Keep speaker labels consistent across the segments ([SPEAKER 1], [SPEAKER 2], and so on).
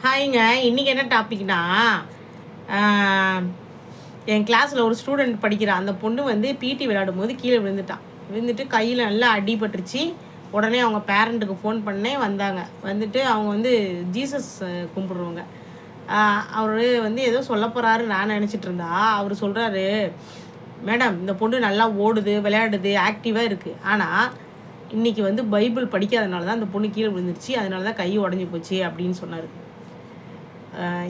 [SPEAKER 1] ஹாய்ங்க. இன்றைக்கி என்ன டாபிக்னா, என் கிளாஸில் ஒரு ஸ்டூடெண்ட் படிக்கிறா. அந்த பொண்ணு வந்து பிடி விளையாடும்போது கீழே விழுந்துட்டான். விழுந்துட்டு கையில் நல்லா அடிபட்டுருச்சு. உடனே அவங்க பேரண்ட்டுக்கு ஃபோன் பண்ணே வந்தாங்க. வந்துட்டு அவங்க வந்து ஜீசஸ் கும்பிட்றவங்க. அவர் வந்து ஏதோ சொல்ல போகிறாரு நான் நினச்சிட்டு இருந்தா, அவர் சொல்கிறாரு, மேடம் இந்த பொண்ணு நல்லா ஓடுது, விளையாடுது, ஆக்டிவாக இருக்குது. ஆனால் இன்றைக்கி வந்து பைபிள் படிக்காதனால தான் அந்த பொண்ணு கீழே விழுந்துருச்சு. அதனால தான் கை உடஞ்சி போச்சு அப்படின்னு சொன்னார்.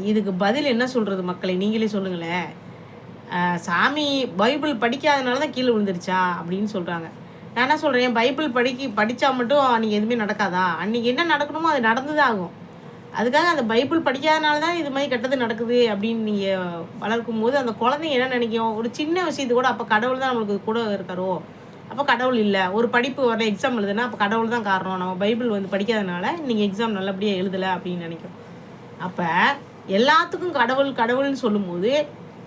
[SPEAKER 1] இதுக்கு பதில் என்ன சொல்கிறது மக்களை, நீங்களே சொல்லுங்களேன். சாமி பைபிள் படிக்காதனால தான் கீழே விழுந்துருச்சா அப்படின்னு சொல்கிறாங்க. நான் என்ன சொல்கிறேன், பைபிள் படித்தா மட்டும் அன்றைக்கி எதுவுமே நடக்காதா? அன்றைக்கி என்ன நடக்கணுமோ அது நடந்து தான் ஆகும். அதுக்காக அந்த பைபிள் படிக்காதனால தான் இது மாதிரி கெட்டது நடக்குது அப்படின்னு நீங்கள் வளர்க்கும் போது அந்த குழந்தைங்க என்ன நினைக்கும்? ஒரு சின்ன விஷயத்து கூட அப்போ கடவுள் தான் நம்மளுக்கு கூட இருக்காரோ? அப்போ கடவுள் இல்லை. ஒரு படிப்பு வர எக்ஸாம் எழுதுனா அப்போ கடவுள் தான் காரணம். நம்ம பைபிள் வந்து படிக்காதனால நீங்கள் எக்ஸாம் நல்லபடியாக எழுதலை அப்படின்னு நினைக்கும். அப்போ எல்லாத்துக்கும் கடவுள் கடவுள்னு சொல்லும்போது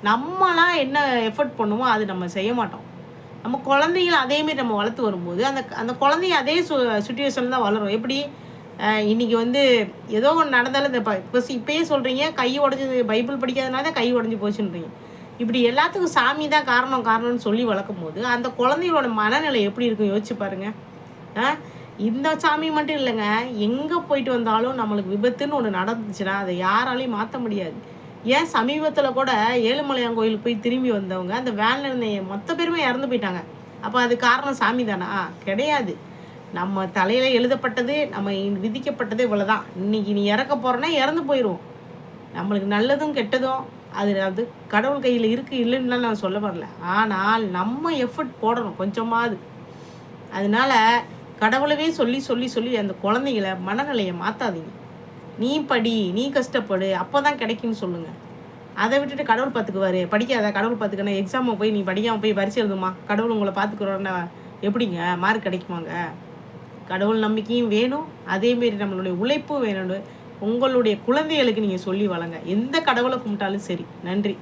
[SPEAKER 1] நம்மளாம் என்ன எஃபர்ட் பண்ணுமோ அது நம்ம செய்ய மாட்டோம். நம்ம குழந்தைங்கள அதேமாரி நம்ம வளர்த்து வரும்போது அந்த அந்த குழந்தைங்க அதே சுச்சுவேஷன் தான் வளரும். எப்படி இன்றைக்கி வந்து ஏதோ ஒன்று நடந்தாலும் இந்த இப்போயே சொல்கிறீங்க கை உடஞ்சது பைபிள் படிக்காதனால தான் கை உடஞ்சி போச்சுன்றீங்க. இப்படி எல்லாத்துக்கும் சாமி தான் காரணம்னு சொல்லி வளர்க்கும் போது அந்த குழந்தைங்களோட மனநிலை எப்படி இருக்கும் யோசிச்சு பாருங்கள். இந்த சாமி மட்டும் இல்லைங்க, எங்கே போயிட்டு வந்தாலும் நம்மளுக்கு விபத்துன்னு ஒன்று நடந்துச்சுன்னா அதை யாராலையும் மாற்ற முடியாது. ஏன் சமீபத்தில் கூட ஏழுமலையான் கோயிலுக்கு போய் திரும்பி வந்தவங்க அந்த வேனில் இருந்த மொத்த பேருமே இறந்து போயிட்டாங்க. அப்போ அது காரணம் சாமி தானா? கிடையாது. நம்ம தலையில் எழுதப்பட்டது, நம்ம விதிக்கப்பட்டது இவ்வளோதான். இன்றைக்கி நீ இறக்க போகிறேன்னா இறந்து போயிடுவோம். நம்மளுக்கு நல்லதும் கெட்டதும் அது கடவுள் கையில் இருக்குது இல்லைன்னுலாம் நான் சொல்ல வரல. ஆனால் நம்ம எஃபர்ட் போடணும் கொஞ்சமாவது. அதனால் கடவுளவே சொல்லி சொல்லி சொல்லி அந்த குழந்தைங்கள மனநிலையை மாற்றாதீங்க. நீ படி, நீ கஷ்டப்படு, அப்போ தான் கிடைக்குன்னு சொல்லுங்கள். அதை விட்டுட்டு கடவுள் பார்த்துக்குவார், படிக்காத கடவுள் பார்த்துக்கணும், எக்ஸாமை போய் நீ படிக்காமல் போய் பரிசு எழுதுமா, கடவுள் உங்களை பார்த்துக்குறோன்னா எப்படிங்க மார்க் கிடைக்குமாங்க? கடவுள் நம்பிக்கையும் வேணும், அதேமாரி நம்மளுடைய உழைப்பும் வேணும். உங்களுடைய குழந்தைகளுக்கு நீங்கள் சொல்லி வளங்க. எந்த கடவுளை கும்பிட்டாலும் சரி. நன்றி.